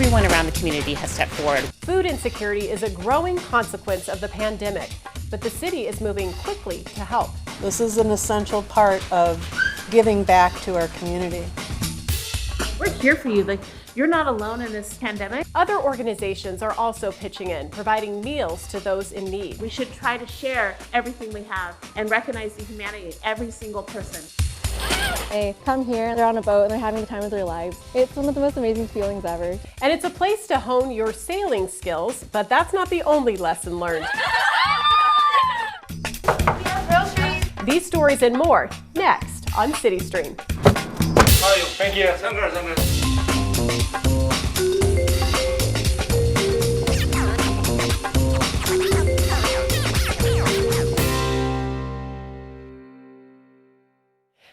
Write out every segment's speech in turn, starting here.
Everyone around the community has stepped forward. Food insecurity is a growing consequence of the pandemic, but the city is moving quickly to help. This is an essential part of giving back to our community. We're here for you. You're not alone in this pandemic. Other organizations are also pitching in, providing meals to those in need. We should try to share everything we have and recognize the humanity of every single person. They come here, they're on a boat, and they're having the time of their lives. It's one of the most amazing feelings ever. And it's a place to hone your sailing skills, but that's not the only lesson learned. These stories and more, next on CityStream. Thank you.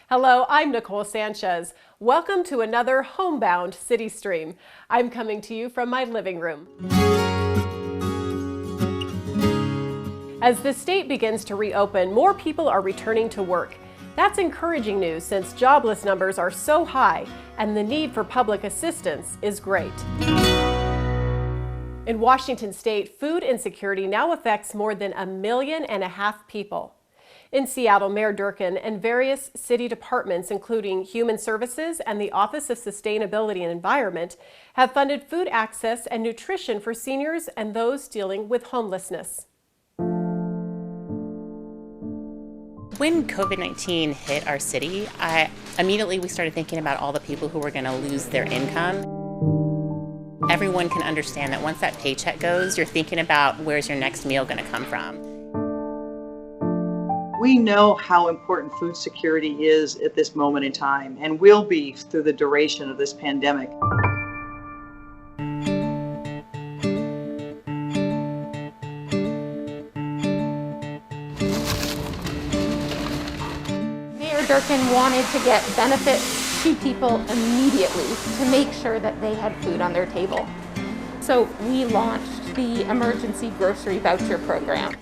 Hello, I'm Nicole Sanchez. Welcome to another homebound CityStream. I'm coming to you from my living room. As the state begins to reopen, more people are returning to work. That's encouraging news since jobless numbers are so high and the need for public assistance is great. In Washington state, food insecurity now affects more than 1.5 million people. In Seattle, Mayor Durkin and various city departments, including Human Services and the Office of Sustainability and Environment, have funded food access and nutrition for seniors and those dealing with homelessness. When COVID-19 hit our city, immediately we started thinking about all the people who were going to lose their income. Everyone can understand that once that paycheck goes, you're thinking about where's your next meal going to come from. We know how important food security is at this moment in time and will be through the duration of this pandemic. Mayor Durkin wanted to get benefits to people immediately to make sure that they had food on their table. So we launched the Emergency Grocery Voucher Program.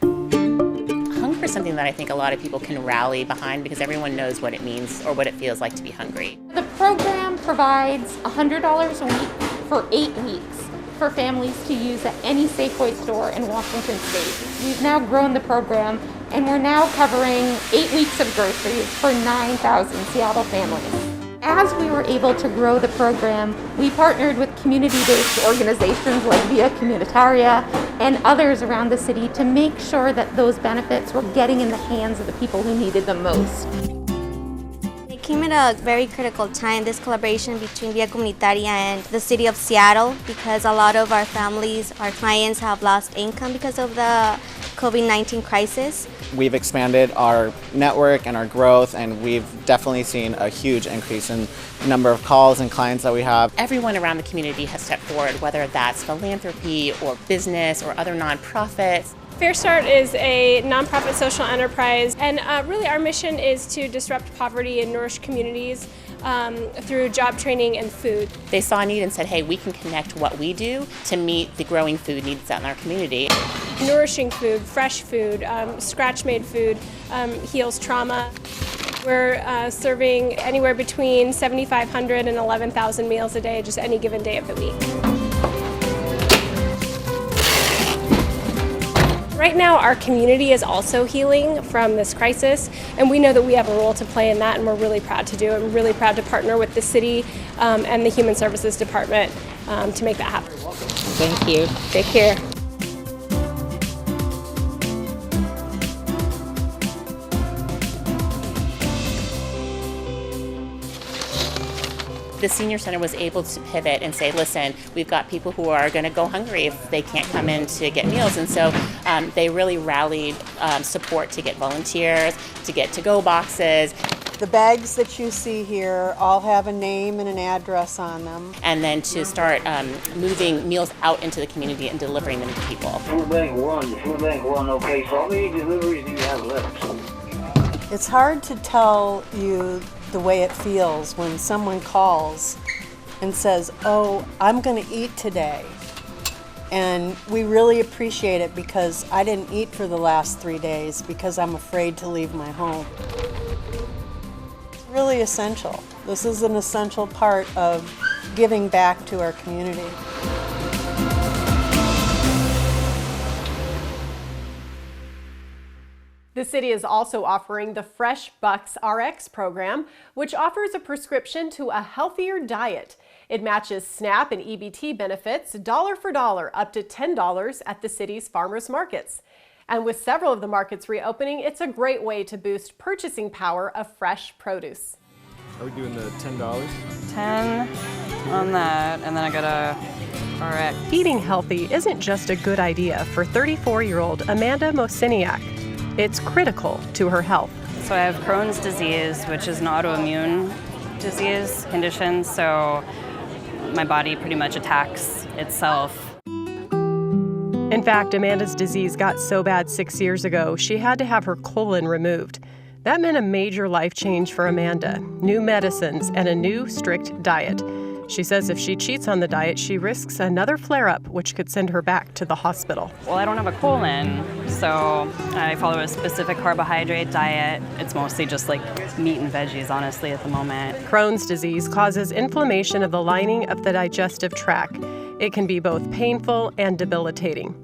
Hunger is something that I think a lot of people can rally behind because everyone knows what it means or what it feels like to be hungry. The program provides $100 a week for 8 weeks for families to use at any Safeway store in Washington state. We've now grown the program and we're now covering 8 weeks of groceries for 9,000 Seattle families. As we were able to grow the program, we partnered with community-based organizations like Via Comunitaria and others around the city to make sure that those benefits were getting in the hands of the people who needed them most. It came at a very critical time, this collaboration between Via Comunitaria and the city of Seattle, because a lot of our families, our clients have lost income because of the COVID-19 crisis. We've expanded our network and our growth, and we've definitely seen a huge increase in the number of calls and clients that we have. Everyone around the community has stepped forward, whether that's philanthropy or business or other nonprofits. Fair Start is a nonprofit social enterprise, and really our mission is to disrupt poverty and nourish communities through job training and food. They saw a need and said, hey, we can connect what we do to meet the growing food needs out in our community. Nourishing food, fresh food, scratch-made food heals trauma. We're serving anywhere between 7,500 and 11,000 meals a day, just any given day of the week. Right now, our community is also healing from this crisis, and we know that we have a role to play in that, and we're really proud to do it. I'm really proud to partner with the city and the Human Services Department to make that happen. Thank you. Take care. The Senior Center was able to pivot and say, listen, we've got people who are going to go hungry if they can't come in to get meals. And so they really rallied support to get volunteers, to get to-go boxes. The bags that you see here all have a name and an address on them. And then to start moving meals out into the community and delivering them to people. Food Bank 1, okay, so how many deliveries do you have left? It's hard to tell you the way it feels when someone calls and says, oh, I'm going to eat today. And we really appreciate it because I didn't eat for the last 3 days because I'm afraid to leave my home. It's really essential. This is an essential part of giving back to our community. The city is also offering the Fresh Bucks RX program, which offers a prescription to a healthier diet. It matches SNAP and EBT benefits dollar for dollar up to $10 at the city's farmers markets. And with several of the markets reopening, it's a great way to boost purchasing power of fresh produce. Are we doing the $10? 10 on that, and then I got a RX. Eating healthy isn't just a good idea for 34-year-old Amanda Mosiniak. It's critical to her health. So I have Crohn's disease, which is an autoimmune disease condition, so my body pretty much attacks itself. In fact, Amanda's disease got so bad 6 years ago, she had to have her colon removed. That meant a major life change for Amanda, new medicines and a new strict diet. She says if she cheats on the diet, she risks another flare-up, which could send her back to the hospital. Well, I don't have a colon, so I follow a specific carbohydrate diet. It's mostly just like meat and veggies, honestly, at the moment. Crohn's disease causes inflammation of the lining of the digestive tract. It can be both painful and debilitating.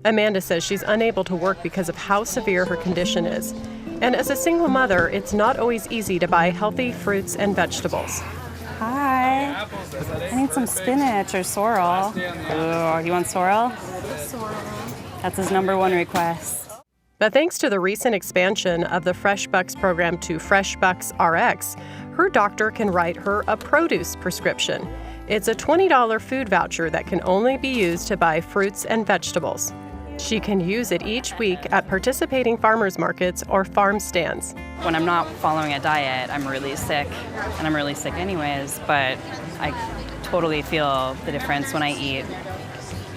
Amanda says she's unable to work because of how severe her condition is. And as a single mother, it's not always easy to buy healthy fruits and vegetables. Hi. I need some spinach or sorrel. Ooh, you want sorrel? Sorrel. That's his #1 request. But thanks to the recent expansion of the Fresh Bucks program to Fresh Bucks RX, her doctor can write her a produce prescription. It's a $20 food voucher that can only be used to buy fruits and vegetables. She can use it each week at participating farmers markets or farm stands. When I'm not following a diet, I'm really sick, and I'm really sick anyways, but I totally feel the difference when I eat,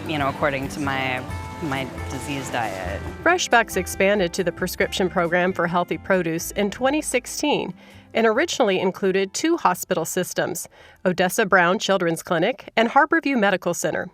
according to my disease diet. Fresh Bucks expanded to the prescription program for healthy produce in 2016 and originally included 2 hospital systems, Odessa Brown Children's Clinic and Harborview Medical Center.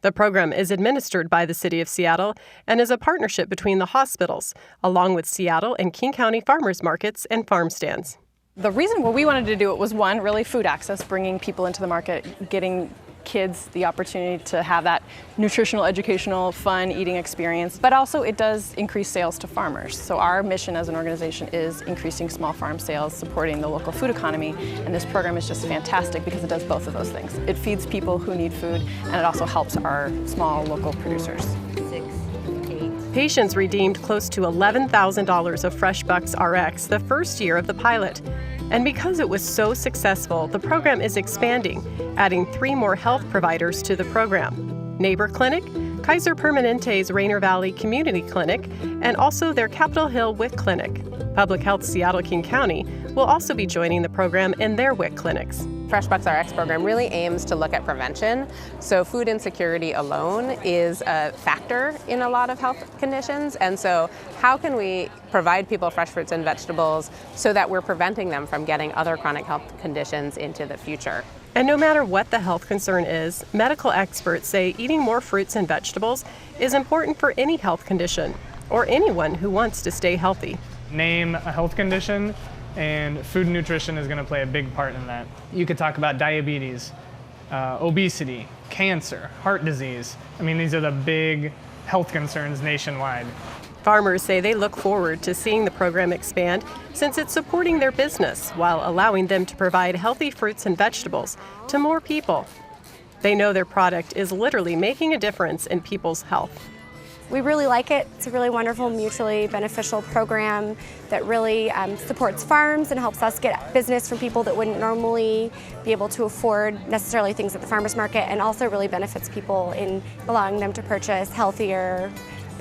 The program is administered by the City of Seattle and is a partnership between the hospitals, along with Seattle and King County farmers markets and farm stands. The reason we wanted to do it was, one, really food access, bringing people into the market, getting kids the opportunity to have that nutritional, educational, fun eating experience, but also it does increase sales to farmers. So our mission as an organization is increasing small farm sales, supporting the local food economy, and this program is just fantastic because it does both of those things. It feeds people who need food, and it also helps our small local producers. Patients redeemed close to $11,000 of Fresh Bucks RX the first year of the pilot. And because it was so successful, the program is expanding, adding 3 more health providers to the program: Neighbor Clinic, Kaiser Permanente's Rainier Valley Community Clinic, and also their Capitol Hill WIC Clinic. Public Health Seattle King County will also be joining the program in their WIC clinics. Fresh Bucks RX program really aims to look at prevention. So food insecurity alone is a factor in a lot of health conditions. And so how can we provide people fresh fruits and vegetables so that we're preventing them from getting other chronic health conditions into the future? And no matter what the health concern is, medical experts say eating more fruits and vegetables is important for any health condition or anyone who wants to stay healthy. Name a health condition, and food and nutrition is going to play a big part in that. You could talk about diabetes, obesity, cancer, heart disease. I mean, these are the big health concerns nationwide. Farmers say they look forward to seeing the program expand since it's supporting their business while allowing them to provide healthy fruits and vegetables to more people. They know their product is literally making a difference in people's health. We really like it. It's a really wonderful, mutually beneficial program that really supports farms and helps us get business from people that wouldn't normally be able to afford necessarily things at the farmers market, and also really benefits people in allowing them to purchase healthier,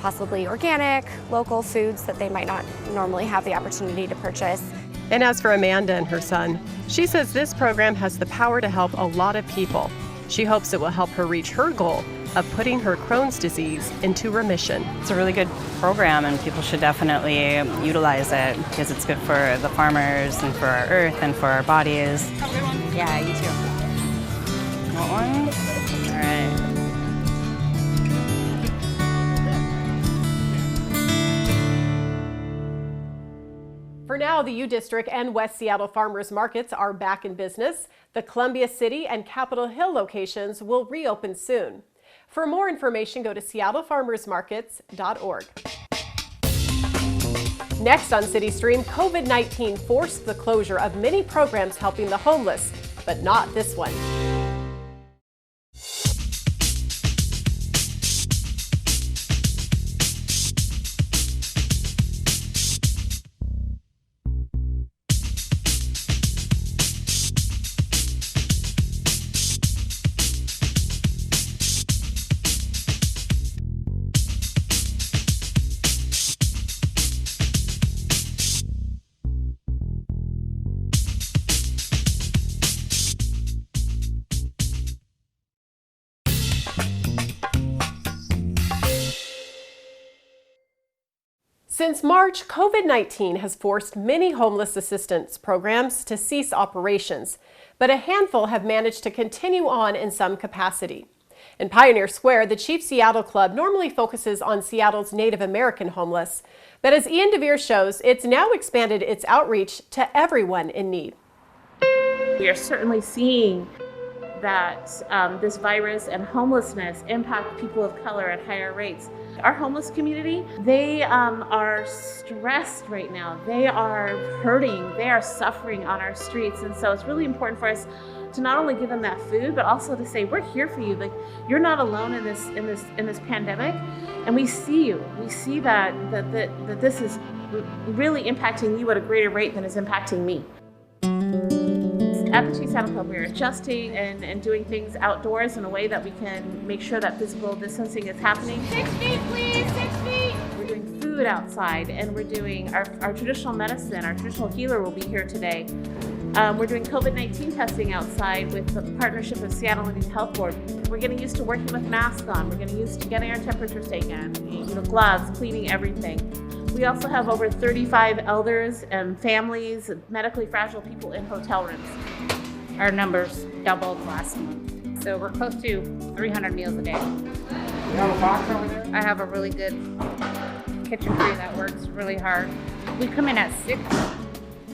possibly organic, local foods that they might not normally have the opportunity to purchase. And as for Amanda and her son, she says this program has the power to help a lot of people. She hopes it will help her reach her goal of putting her Crohn's disease into remission. It's a really good program, and people should definitely utilize it because it's good for the farmers and for our earth and for our bodies. Yeah, you too. Want one? All right. For now, the U District and West Seattle farmers markets are back in business. The Columbia City and Capitol Hill locations will reopen soon. For more information, go to seattlefarmersmarkets.org. Next on CityStream, COVID-19 forced the closure of many programs helping the homeless, but not this one. Since March, COVID-19 has forced many homeless assistance programs to cease operations, but a handful have managed to continue on in some capacity. In Pioneer Square, the Chief Seattle Club normally focuses on Seattle's Native American homeless, but as Ian DeVere shows, it's now expanded its outreach to everyone in need. We are certainly seeing that this virus and homelessness impact people of color at higher rates. Our homeless community, they are stressed right now. They are hurting, they are suffering on our streets. And so it's really important for us to not only give them that food, but also to say, we're here for you. Like, you're not alone in this pandemic. And we see you. We see that this is really impacting you at a greater rate than is impacting me. At the Seattle Club, we're adjusting and doing things outdoors in a way that we can make sure that physical distancing is happening. 6 feet, please, 6 feet. We're doing food outside, and we're doing our traditional medicine. Our traditional healer will be here today. We're doing COVID-19 testing outside with the partnership of Seattle Indian Health Board. We're getting used to working with masks on. We're getting used to getting our temperatures taken, gloves, cleaning everything. We also have over 35 elders and families, medically fragile people in hotel rooms. Our numbers doubled last month, so we're close to 300 meals a day. You have a box over there? I have a really good kitchen crew that works really hard. We come in at 6,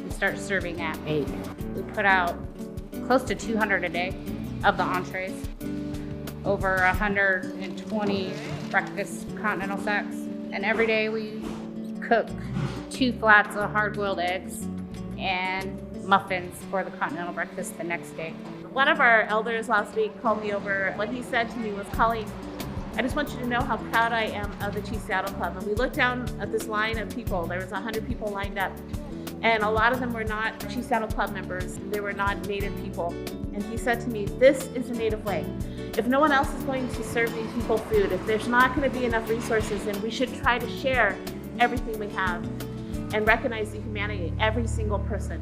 we start serving at 8. We put out close to 200 a day of the entrees, over 120 breakfast continental sacks, and every day we cook 2 flats of hard-boiled eggs and muffins for the continental breakfast the next day. One of our elders last week called me over. What he said to me was, Colleen, I just want you to know how proud I am of the Chief Seattle Club. And we looked down at this line of people. There was 100 people lined up. And a lot of them were not Chief Seattle Club members. They were not Native people. And he said to me, this is the Native way. If no one else is going to serve these people food, if there's not going to be enough resources, then we should try to share everything we have and recognize the humanity of every single person.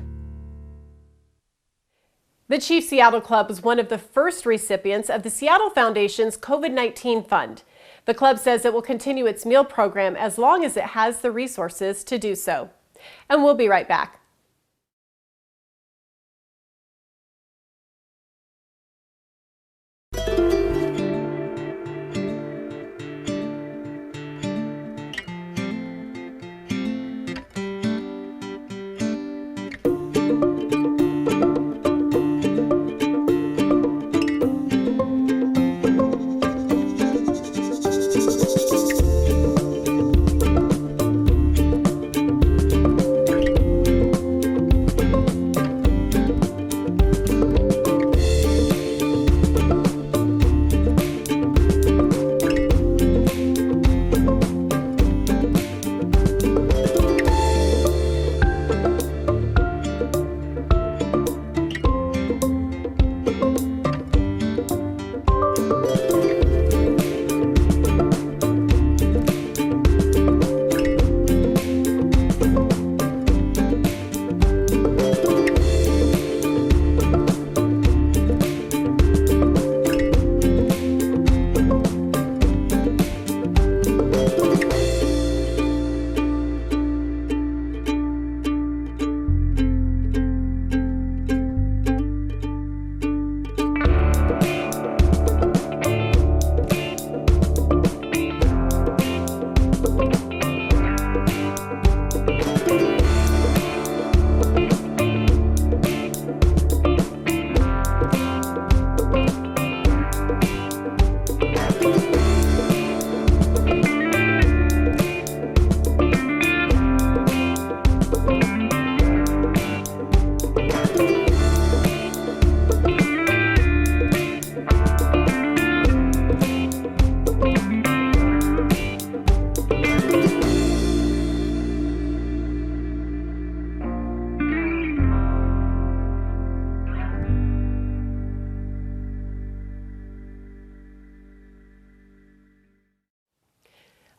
The Chief Seattle Club was one of the first recipients of the Seattle Foundation's COVID-19 fund. The club says it will continue its meal program as long as it has the resources to do so. And we'll be right back.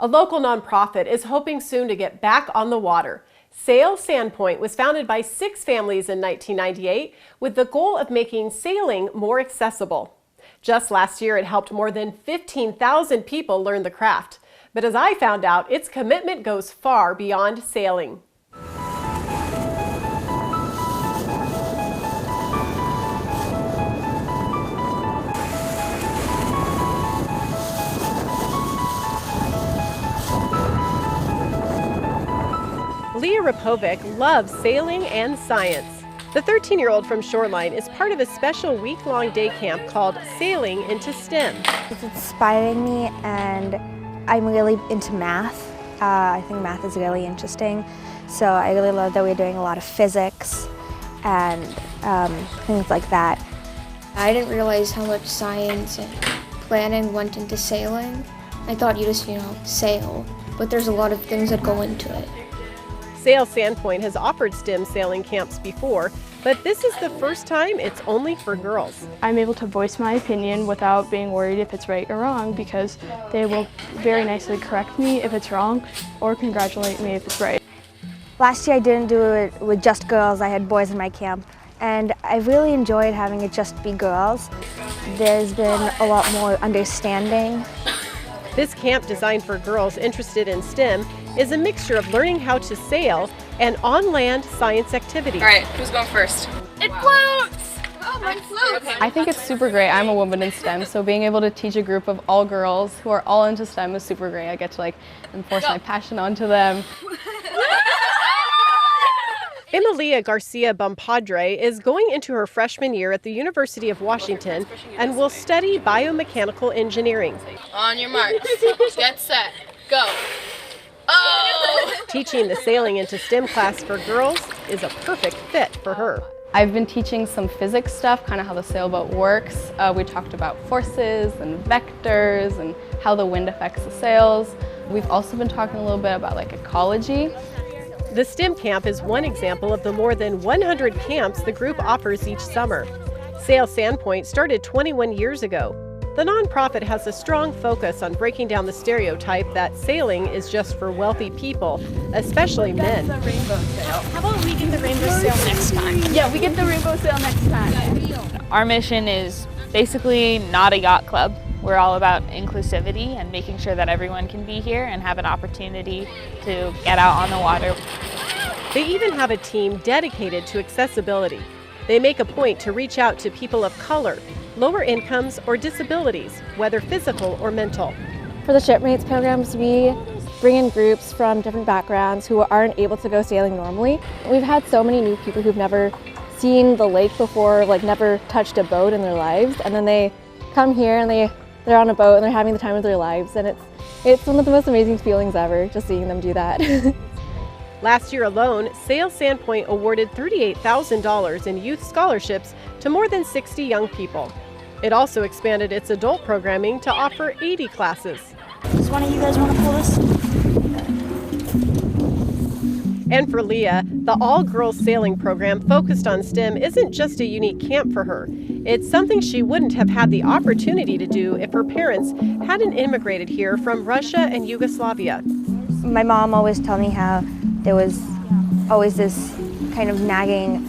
A local nonprofit is hoping soon to get back on the water. Sail Sandpoint was founded by 6 families in 1998 with the goal of making sailing more accessible. Just last year, it helped more than 15,000 people learn the craft. But as I found out, its commitment goes far beyond sailing. Leah Rapovic loves sailing and science. The 13-year-old from Shoreline is part of a special week-long day camp called Sailing into STEM. It's inspiring me, and I'm really into math. I think math is really interesting. So I really love that we're doing a lot of physics and things like that. I didn't realize how much science and planning went into sailing. I thought you just, sail, but there's a lot of things that go into it. Sail Sandpoint has offered STEM sailing camps before, but this is the first time it's only for girls. I'm able to voice my opinion without being worried if it's right or wrong, because they will very nicely correct me if it's wrong or congratulate me if it's right. Last year I didn't do it with just girls. I had boys in my camp, and I really enjoyed having it just be girls. There's been a lot more understanding. This camp, designed for girls interested in STEM, is a mixture of learning how to sail and on-land science activities. All right, who's going first? It floats! Oh, mine floats! I think it's super great. I'm a woman in STEM, so being able to teach a group of all girls who are all into STEM is super great. I get to enforce my passion onto them. Emilia Garcia Bompadre is going into her freshman year at the University of Washington and will study biomechanical engineering. On your marks, get set, go. Oh! Teaching the Sailing into STEM class for girls is a perfect fit for her. I've been teaching some physics stuff, kind of how the sailboat works. We talked about forces and vectors and how the wind affects the sails. We've also been talking a little bit about ecology. The STEM camp is one example of the more than 100 camps the group offers each summer. Sail Sandpoint started 21 years ago. The nonprofit has a strong focus on breaking down the stereotype that sailing is just for wealthy people, especially men. The rainbow sail. How about we get the rainbow sail next time? Yeah, we get the rainbow sail next time. Our mission is basically not a yacht club. We're all about inclusivity and making sure that everyone can be here and have an opportunity to get out on the water. They even have a team dedicated to accessibility. They make a point to reach out to people of color, lower incomes, or disabilities, whether physical or mental. For the Shipmates programs, we bring in groups from different backgrounds who aren't able to go sailing normally. We've had so many new people who've never seen the lake before, never touched a boat in their lives, and then they come here and they're on a boat and they're having the time of their lives, and it's one of the most amazing feelings ever, just seeing them do that. Last year alone, Sail Sandpoint awarded $38,000 in youth scholarships to more than 60 young people. It also expanded its adult programming to offer 80 classes. Does one of you guys want to pull this? And for Leah, the all-girls sailing program focused on STEM isn't just a unique camp for her. It's something she wouldn't have had the opportunity to do if her parents hadn't immigrated here from Russia and Yugoslavia. My mom always told me how there was always this kind of nagging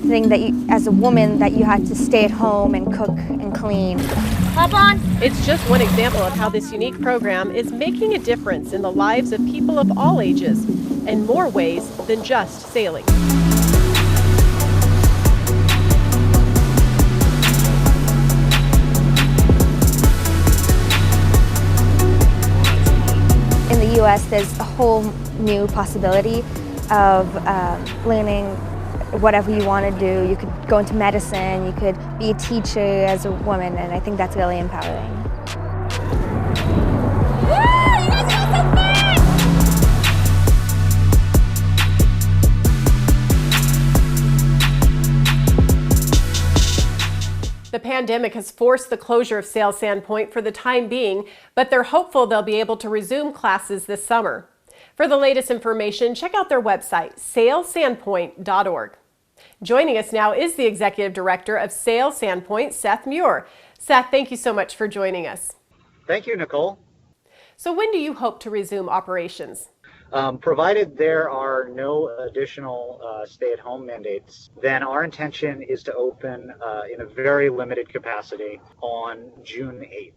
thing that you, as a woman, that you had to stay at home and cook and clean. Hop on! It's just one example of how this unique program is making a difference in the lives of people of all ages, in more ways than just sailing. In the U.S., there's a whole new possibility of learning whatever you want to do. You could go into medicine, you could be a teacher as a woman, and I think that's really empowering. The pandemic has forced the closure of Sail Sandpoint for the time being, but they're hopeful they'll be able to resume classes this summer. For the latest information, check out their website, sailsandpoint.org. Joining us now is the Executive Director of Sail Sandpoint, Seth Muir. Seth, thank you so much for joining us. Thank you, Nicole. So when do you hope to resume operations? Provided there are no additional stay-at-home mandates, then our intention is to open in a very limited capacity on June 8th.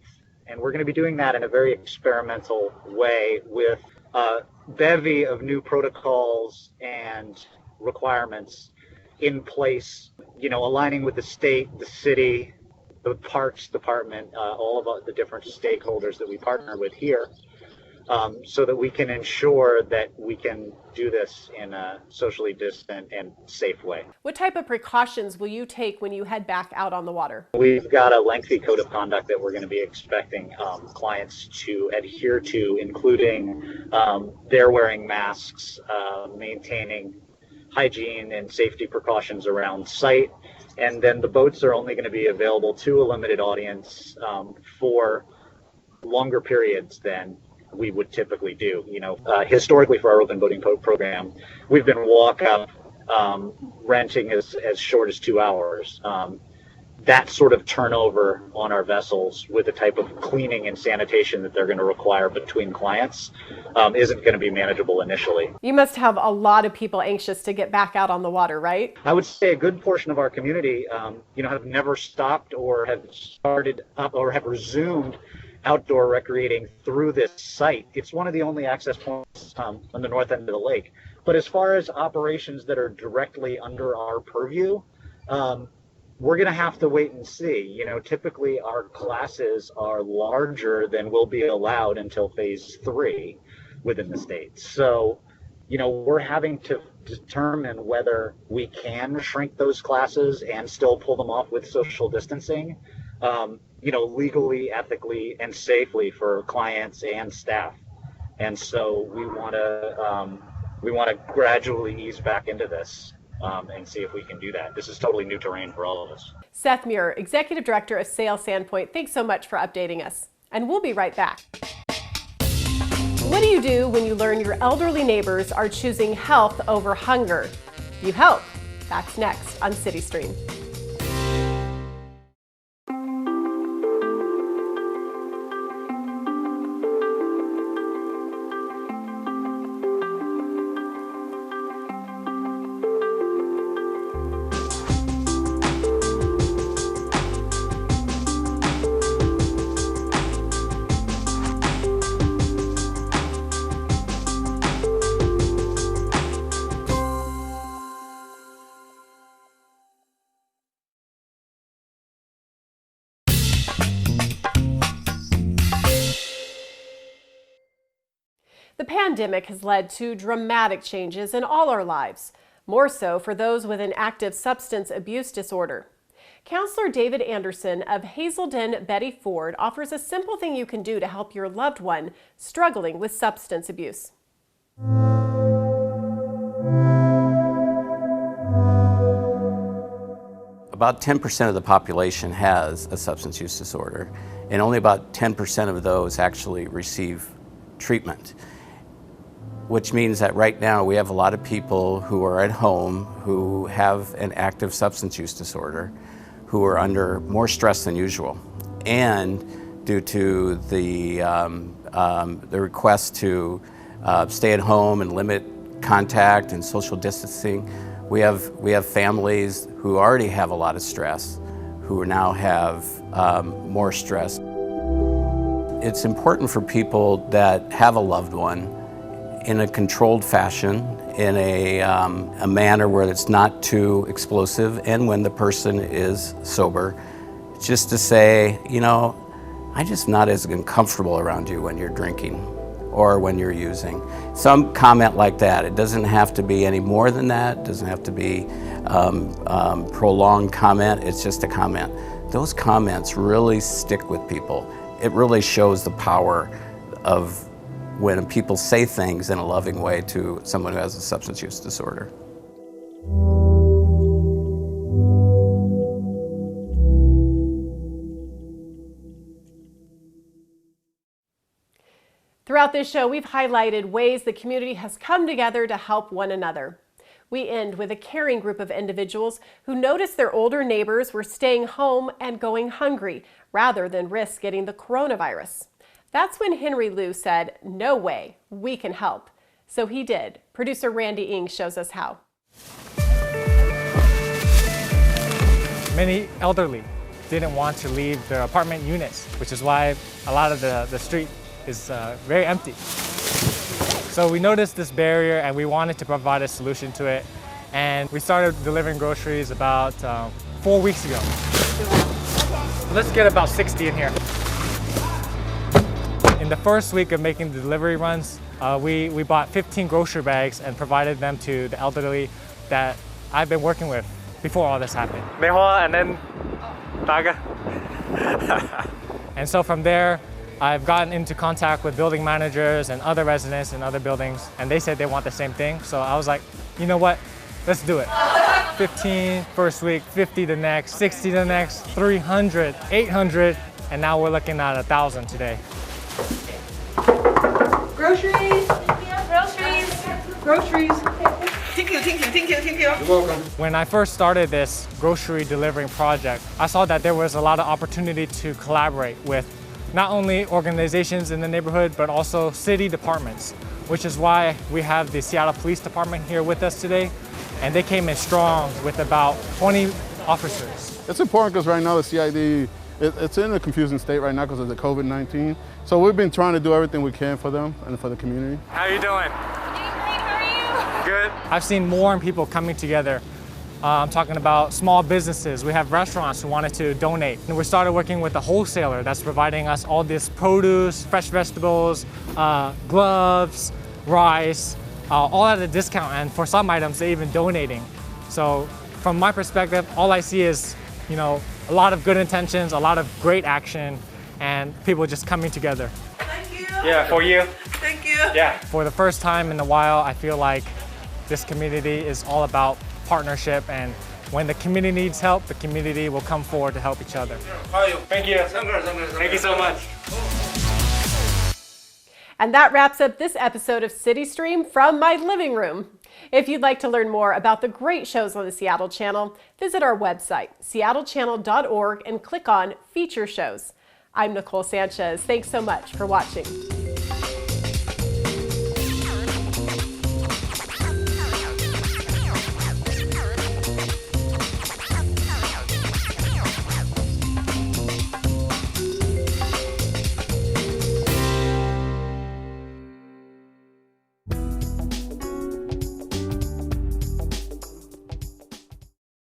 And we're going to be doing that in a very experimental way with a bevy of new protocols and requirements in place, aligning with the state, the city, the parks department, all of the different stakeholders that we partner with here. So that we can ensure that we can do this in a socially distant and safe way. What type of precautions will you take when you head back out on the water? We've got a lengthy code of conduct that we're going to be expecting clients to adhere to, including their wearing masks, maintaining hygiene and safety precautions around site. And then the boats are only going to be available to a limited audience for longer periods than we would typically do. Historically for our open boating program, we've been walk up renting as short as 2 hours. That sort of turnover on our vessels with the type of cleaning and sanitation that they're going to require between clients isn't going to be manageable initially. You must have a lot of people anxious to get back out on the water, right? I would say a good portion of our community, have never stopped or have started up or have resumed outdoor recreating through this site. It's one of the only access points on the north end of the lake. But as far as operations that are directly under our purview, we're going to have to wait and see. Typically our classes are larger than will be allowed until phase 3 within the state. So, we're having to determine whether we can shrink those classes and still pull them off with social distancing. Legally, ethically, and safely for clients and staff. And so we want to gradually ease back into this and see if we can do that. This is totally new terrain for all of us. Seth Muir, Executive Director of Sail Sandpoint, thanks so much for updating us. And we'll be right back. What do you do when you learn your elderly neighbors are choosing health over hunger? You help. That's next on CityStream. The pandemic has led to dramatic changes in all our lives, more so for those with an active substance abuse disorder. Counselor David Anderson of Hazelden Betty Ford offers a simple thing you can do to help your loved one struggling with substance abuse. About 10% of the population has a substance use disorder, and only about 10% of those actually receive treatment. Which means that right now we have a lot of people who are at home who have an active substance use disorder, who are under more stress than usual. And due to the request to stay at home and limit contact and social distancing, we have families who already have a lot of stress, who now have more stress. It's important for people that have a loved one in a controlled fashion, in a manner where it's not too explosive, and when the person is sober, just to say, I'm just not as comfortable around you when you're drinking or when you're using. Some comment like that. It doesn't have to be any more than that. It doesn't have to be prolonged comment. It's just a comment. Those comments really stick with people. It really shows the power of when people say things in a loving way to someone who has a substance use disorder. Throughout this show, we've highlighted ways the community has come together to help one another. We end with a caring group of individuals who noticed their older neighbors were staying home and going hungry rather than risk getting the coronavirus. That's when Henry Liu said, "No way, we can help." So he did. Producer Randy Ing shows us how. Many elderly didn't want to leave their apartment units, which is why a lot of the street is very empty. So we noticed this barrier and we wanted to provide a solution to it. And we started delivering groceries about 4 weeks ago. Let's get about 60 in here. In the first week of making the delivery runs, we bought 15 grocery bags and provided them to the elderly that I've been working with before all this happened. And then Taga. And so from there, I've gotten into contact with building managers and other residents in other buildings, and they said they want the same thing. So I was like, you know what? Let's do it. 15 first week, 50 the next, 60 the next, 300, 800, and now we're looking at 1,000 today. Groceries! Groceries! Thank you. You're welcome. When I first started this grocery delivering project, I saw that there was a lot of opportunity to collaborate with not only organizations in the neighborhood, but also city departments, which is why we have the Seattle Police Department here with us today. And they came in strong with about 20 officers. It's important because right now the CID, it's in a confusing state right now because of the COVID-19. So we've been trying to do everything we can for them and for the community. How are you doing? Good. I've seen more people coming together. I'm talking about small businesses. We have restaurants who wanted to donate. And we started working with a wholesaler that's providing us all this produce, fresh vegetables, gloves, rice, all at a discount. And for some items, they're even donating. So from my perspective, all I see is, a lot of good intentions, a lot of great action, and people just coming together. Thank you. Yeah, for you. Thank you. Yeah. For the first time in a while, I feel like this community is all about partnership, and when the community needs help, the community will come forward to help each other. Thank you. Thank you so much. And that wraps up this episode of CityStream from my living room. If you'd like to learn more about the great shows on the Seattle Channel, visit our website, seattle.gov, and click on Feature Shows. I'm Nicole Sanchez. Thanks so much for watching.